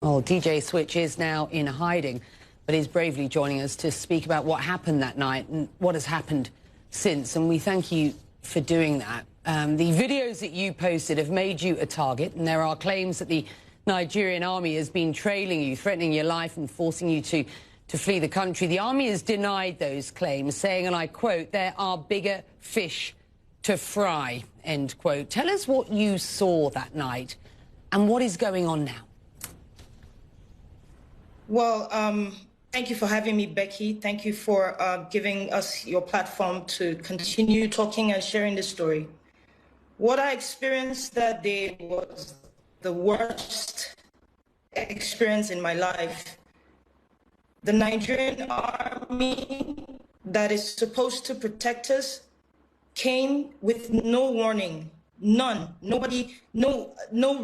Well, DJ Switch is now in hiding, but is bravely joining us to speak about what happened that night and what has happened since. And we thank you for doing that. The videos that you posted have made you a target, and there are claims that the Nigerian army has been trailing you, threatening your life and forcing you to flee the country. The army has denied those claims, saying, and I quote, "There are bigger fish to fry," end quote. Tell us what you saw that night and what is going on now. Well, thank you for having me, Becky. Thank you for giving us your platform to continue talking and sharing this story. What I experienced that day was the worst experience in my life. The Nigerian army that is supposed to protect us came with no warning. None, nobody, no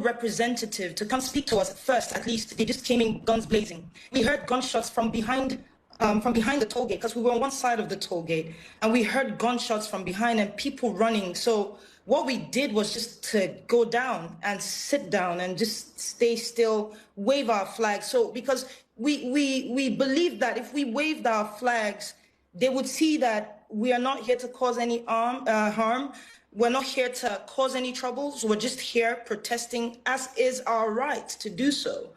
representative to come speak to us at first. At least they just came in guns blazing. We heard gunshots from behind the toll gate, because we were on one side of the toll gate, and we heard gunshots from behind and people running. So what we did was just to go down and sit down and just stay still, wave our flags. So because we believed that if we waved our flags, they would see that we are not here to cause any harm. We're not here to cause any troubles. We're just here protesting, as is our right to do so.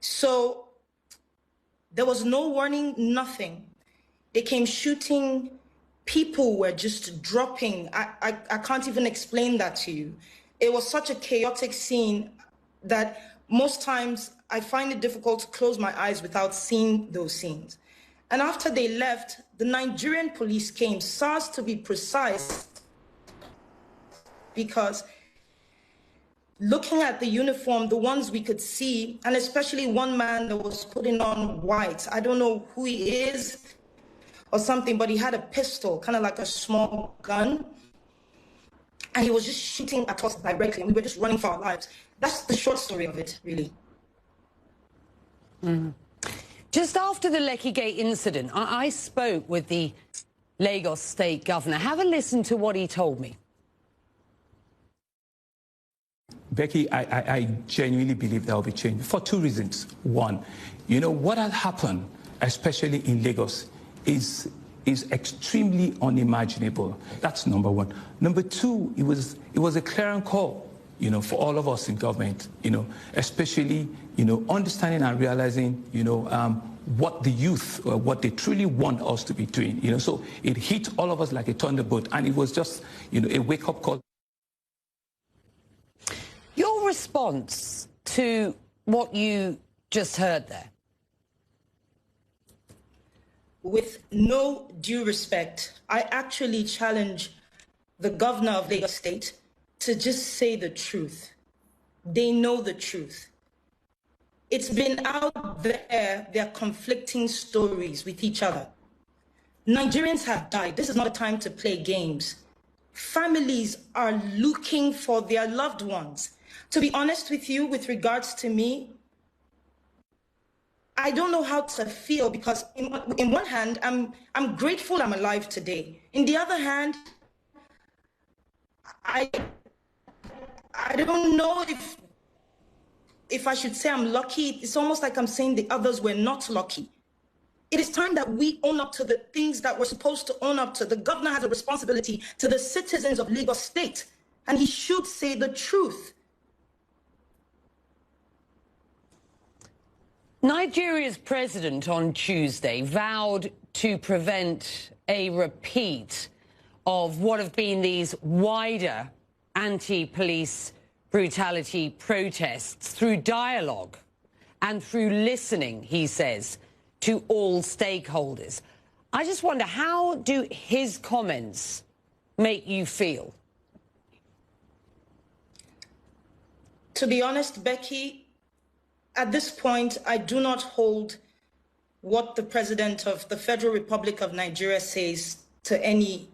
So there was no warning, nothing. They came shooting. People were just dropping. I can't even explain that to you. It was such a chaotic scene that most times I find it difficult to close my eyes without seeing those scenes. And after they left, the Nigerian police came, SARS to be precise, because looking at the uniform, the ones we could see, and especially one man that was putting on white, I don't know who he is or something, but he had a pistol, kind of like a small gun, and he was just shooting at us directly, and we were just running for our lives. That's the short story of it, really. Just after the Lekki Gate incident, I spoke with the Lagos state governor. Have a listen to what he told me. Becky, I genuinely believe there will be change for two reasons. One, what has happened, especially in Lagos, is extremely unimaginable. That's number one. Number two, it was a clear call, for all of us in government, especially, understanding and realizing, what the youth, what they truly want us to be doing, So it hit all of us like a thunderbolt, and it was just, a wake-up call. Your response to what you just heard there? With no due respect, I actually challenge the governor of Lagos State to just say the truth. They know the truth. It's been out there, they're conflicting stories with each other. Nigerians have died. This is not a time to play games. Families are looking for their loved ones. To be honest with you, with regards to me, I don't know how to feel, because in one hand, I'm grateful I'm alive today. In the other hand, I don't know if I should say I'm lucky. It's almost like I'm saying the others were not lucky. It is time that we own up to the things that we're supposed to own up to. The governor has a responsibility to the citizens of Lagos State, and he should say the truth. Nigeria's president on Tuesday vowed to prevent a repeat of what have been these wider anti-police brutality protests through dialogue and through listening, he says, to all stakeholders. I just wonder, how do his comments make you feel? To be honest, Becky, at this point, I do not hold what the president of the Federal Republic of Nigeria says to any,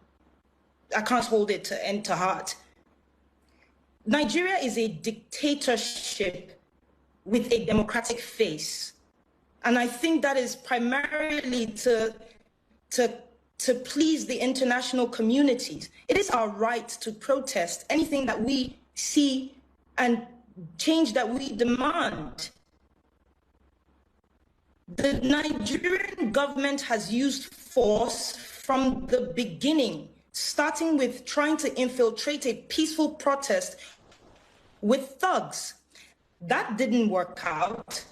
I can't hold it to heart. Nigeria is a dictatorship with a democratic face. And I think that is primarily to please the international communities. It is our right to protest anything that we see and change that we demand. The Nigerian government has used force from the beginning, starting with trying to infiltrate a peaceful protest with thugs. That didn't work out.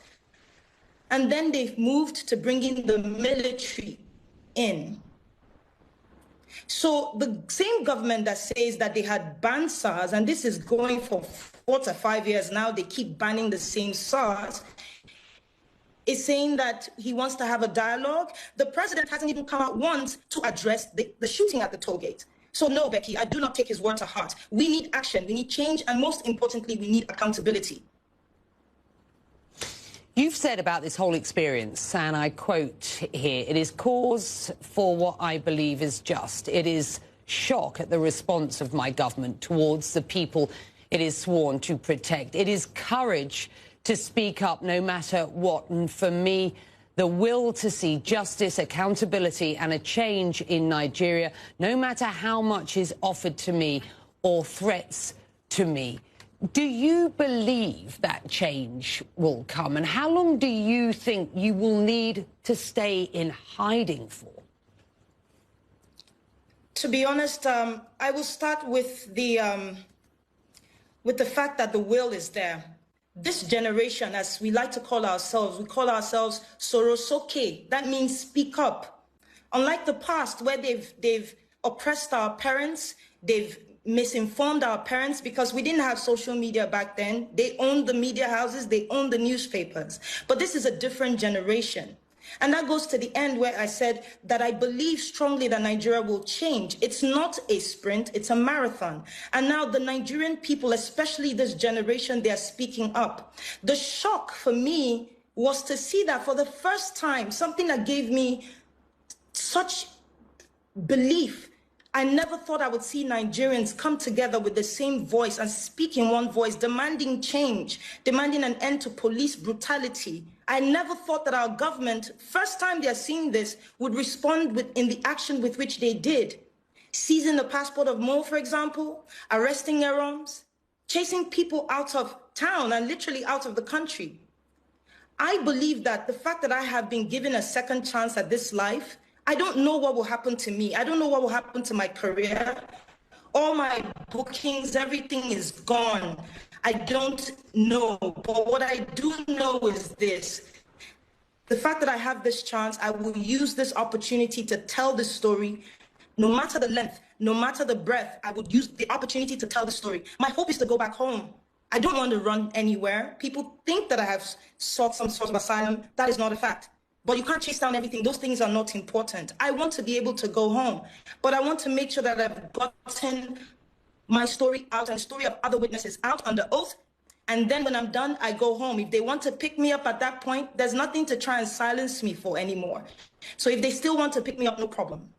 And then they've moved to bringing the military in. So the same government that says that they had banned SARS, and this is going for 4 to 5 years now, they keep banning the same SARS, is saying that he wants to have a dialogue. The president hasn't even come out once to address the shooting at the toll gate. So no, Becky, I do not take his word to heart. We need action, we need change, and most importantly, we need accountability. You've said about this whole experience, and I quote here, "It is cause for what I believe is just. It is shock at the response of my government towards the people it is sworn to protect. It is courage to speak up no matter what. And for me, the will to see justice, accountability and a change in Nigeria, no matter how much is offered to me or threats to me." Do you believe that change will come? And how long do you think you will need to stay in hiding for? To be honest, I will start with the fact that the will is there. This generation, as we like to call ourselves, we call ourselves Sorosoke. That means speak up. Unlike the past, where they've oppressed our parents, they've misinformed our parents, because we didn't have social media back then. They owned the media houses, they owned the newspapers. But this is a different generation. And that goes to the end where I said that I believe strongly that Nigeria will change. It's not a sprint, it's a marathon. And now the Nigerian people, especially this generation, they are speaking up. The shock for me was to see that for the first time, something that gave me such belief. I never thought I would see Nigerians come together with the same voice and speak in one voice, demanding change, demanding an end to police brutality. I never thought that our government, first time they're seeing this, would respond in the action with which they did. Seizing the passport of Mo, for example, arresting Eroms, chasing people out of town and literally out of the country. I believe that the fact that I have been given a second chance at this life, I don't know what will happen to me. I don't know what will happen to my career. All my bookings, everything is gone. I don't know. But what I do know is this. The fact that I have this chance, I will use this opportunity to tell the story. No matter the length, no matter the breadth, I would use the opportunity to tell the story. My hope is to go back home. I don't want to run anywhere. People think that I have sought some sort of asylum. That is not a fact. But you can't chase down everything. Those things are not important. I want to be able to go home, but I want to make sure that I've gotten my story out and the story of other witnesses out under oath. And then when I'm done, I go home. If they want to pick me up at that point, there's nothing to try and silence me for anymore. So if they still want to pick me up, no problem.